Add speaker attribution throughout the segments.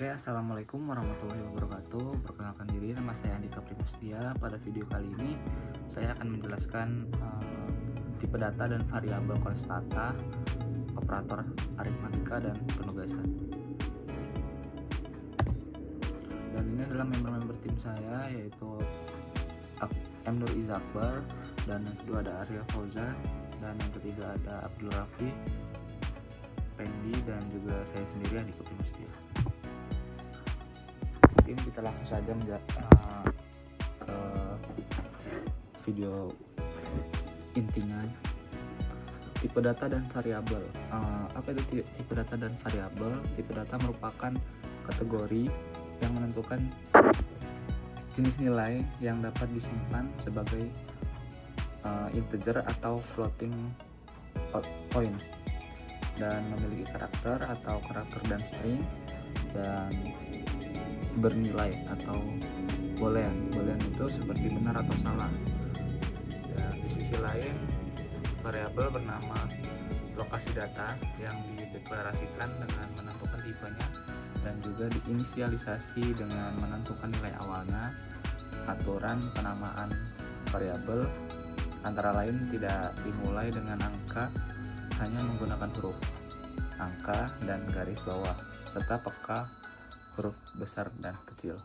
Speaker 1: Oke, assalamualaikum warahmatullahi wabarakatuh. Perkenalkan diri, nama saya Andika Primustia. Pada video kali ini, saya akan menjelaskan tipe data dan variabel konstanta, operator aritmatika dan penugasan. Dan ini adalah member-member tim saya, yaitu M. Nur Izakbar, dan yang kedua ada Arya Fauzan, dan yang ketiga ada Abdul Rafi, Pendi, dan juga saya sendiri Andika Primustia. Mungkin kita langsung saja ke video intinya. Tipe data dan variabel. Apa itu tipe data dan variabel? Tipe data merupakan kategori yang menentukan jenis nilai yang dapat disimpan sebagai integer atau floating point, dan memiliki karakter atau karakter dan string, dan bernilai atau boolean. Boolean itu seperti benar atau salah. Dan di sisi lain, variabel bernama lokasi data yang dideklarasikan dengan menentukan tipenya dan juga diinisialisasi dengan menentukan nilai awalnya. Aturan penamaan variabel antara lain tidak dimulai dengan angka, hanya menggunakan huruf, angka, dan garis bawah, serta peka huruf besar dan kecil.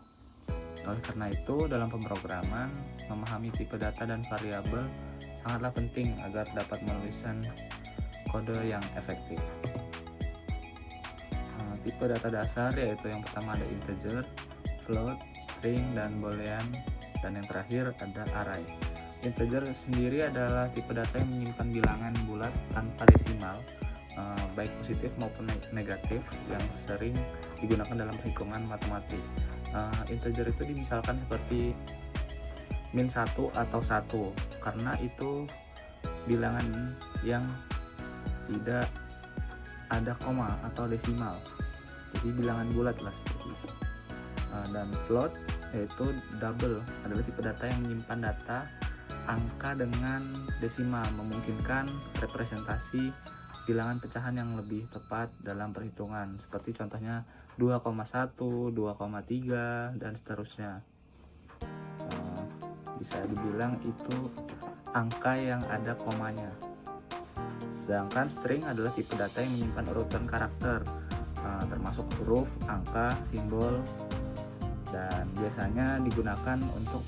Speaker 1: Oleh karena itu, dalam pemrograman, memahami tipe data dan variabel sangatlah penting agar dapat menuliskan kode yang efektif. Tipe data dasar yaitu yang pertama ada integer, float, string, dan boolean, dan yang terakhir ada array. Integer sendiri adalah tipe data yang menyimpan bilangan bulat tanpa desimal, baik positif maupun negatif, yang sering digunakan dalam perhitungan matematis. Integer itu dimisalkan seperti min 1 atau 1 karena itu bilangan yang tidak ada koma atau desimal, jadi bilangan bulat lah seperti itu. Dan float yaitu double, adalah tipe data yang menyimpan data angka dengan desimal, memungkinkan representasi bilangan pecahan yang lebih tepat dalam perhitungan, seperti contohnya 2,1, 2,3, dan seterusnya. Bisa dibilang itu angka yang ada komanya. Sedangkan string adalah tipe data yang menyimpan urutan karakter, termasuk huruf, angka, simbol, dan biasanya digunakan untuk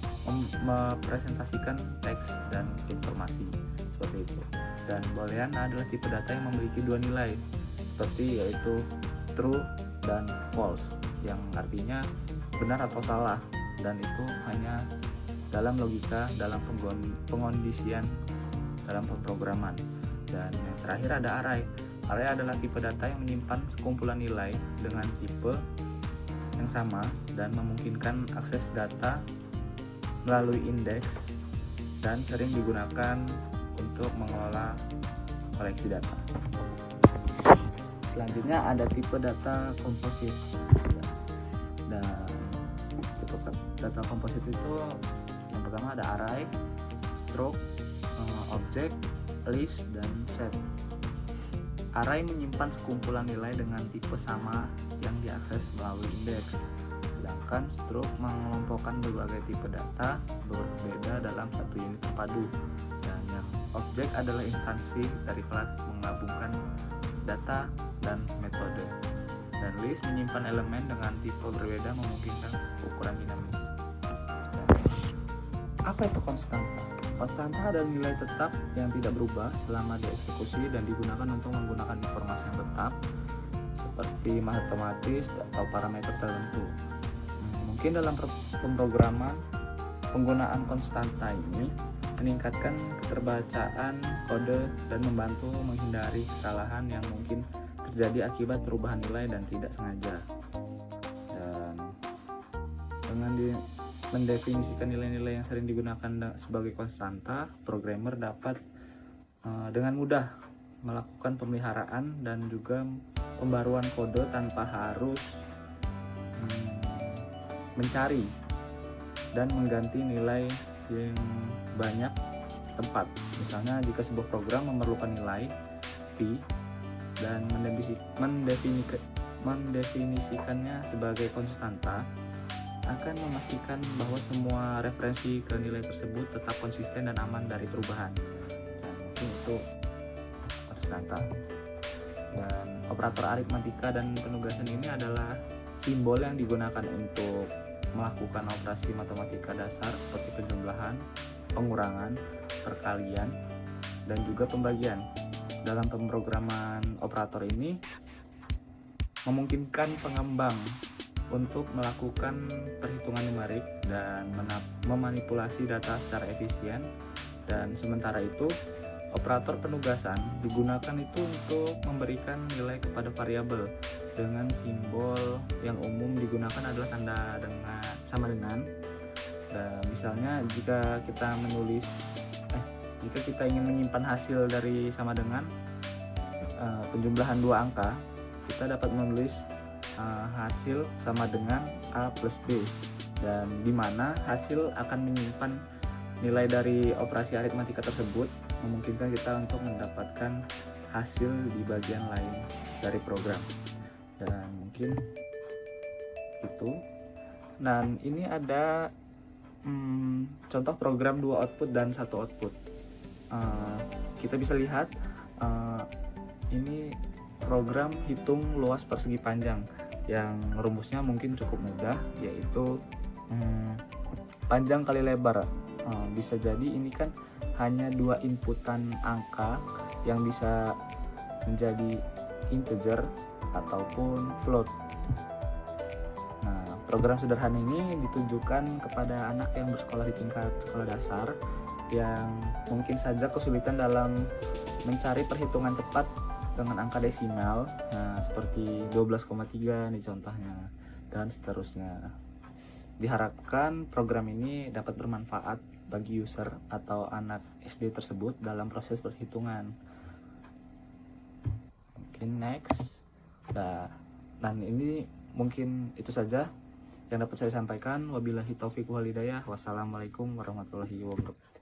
Speaker 1: merepresentasikan teks dan informasi seperti itu. Dan boolean adalah tipe data yang memiliki dua nilai, seperti yaitu true dan false, yang artinya benar atau salah, dan itu hanya dalam logika, dalam pengondisian dalam pemrograman. Dan yang terakhir ada array. Array adalah tipe data yang menyimpan sekumpulan nilai dengan tipe yang sama dan memungkinkan akses data melalui indeks, dan sering digunakan untuk mengelola koleksi data. Selanjutnya ada tipe data komposit. Dan tipe data komposit itu yang pertama ada array, struct, object, list, dan set. Array menyimpan sekumpulan nilai dengan tipe sama yang diakses melalui indeks, sedangkan struct mengelompokkan berbagai tipe data berbeda dalam satu unit terpadu. Dan yang objek adalah instansi dari kelas menggabungkan data dan metode. Dan list menyimpan elemen dengan tipe berbeda, memungkinkan ukuran dinamis. Apa itu konstanta? Konstanta adalah nilai tetap yang tidak berubah selama dieksekusi dan digunakan untuk menggunakan informasi yang tetap seperti matematis atau parameter tertentu. Mungkin dalam pemrograman, penggunaan konstanta ini meningkatkan keterbacaan kode dan membantu menghindari kesalahan yang mungkin terjadi akibat perubahan nilai dan tidak sengaja. Dan dengan mendefinisikan nilai-nilai yang sering digunakan sebagai konstanta, programmer dapat dengan mudah melakukan pemeliharaan dan juga pembaruan kode tanpa harus mencari dan mengganti nilai yang banyak tempat. Misalnya jika sebuah program memerlukan nilai pi dan mendefinisikannya sebagai konstanta akan memastikan bahwa semua referensi ke nilai tersebut tetap konsisten dan aman dari perubahan. Dan mungkin itu konstanta. Dan operator aritmatika dan penugasan ini adalah simbol yang digunakan untuk melakukan operasi matematika dasar seperti penjumlahan, pengurangan, perkalian, dan juga pembagian. Dalam pemrograman operator ini memungkinkan pengembang untuk melakukan perhitungan numerik dan memanipulasi data secara efisien. Dan sementara itu operator penugasan digunakan itu untuk memberikan nilai kepada variabel dengan simbol yang umum digunakan adalah tanda dengan sama dengan. Dan misalnya jika kita ingin menyimpan hasil dari sama dengan penjumlahan dua angka, kita dapat menulis hasil sama dengan A plus B, dan di mana hasil akan menyimpan nilai dari operasi aritmatika tersebut, memungkinkan kita untuk mendapatkan hasil di bagian lain dari program. Dan mungkin itu. Dan ini ada contoh program 2 output dan 1 output. Kita bisa lihat ini program hitung luas persegi panjang yang rumusnya mungkin cukup mudah, yaitu panjang kali lebar. Bisa jadi ini kan hanya 2 inputan angka yang bisa menjadi integer ataupun float. Nah, program sederhana ini ditujukan kepada anak yang bersekolah di tingkat sekolah dasar yang mungkin saja kesulitan dalam mencari perhitungan cepat dengan angka desimal, seperti 12,3 nih contohnya, dan seterusnya. Diharapkan program ini dapat bermanfaat bagi user atau anak SD tersebut dalam proses perhitungan. Mungkin next. Dan ini mungkin itu saja yang dapat saya sampaikan. Wabillahi taufiq wal hidayah. Wassalamualaikum warahmatullahi wabarakatuh.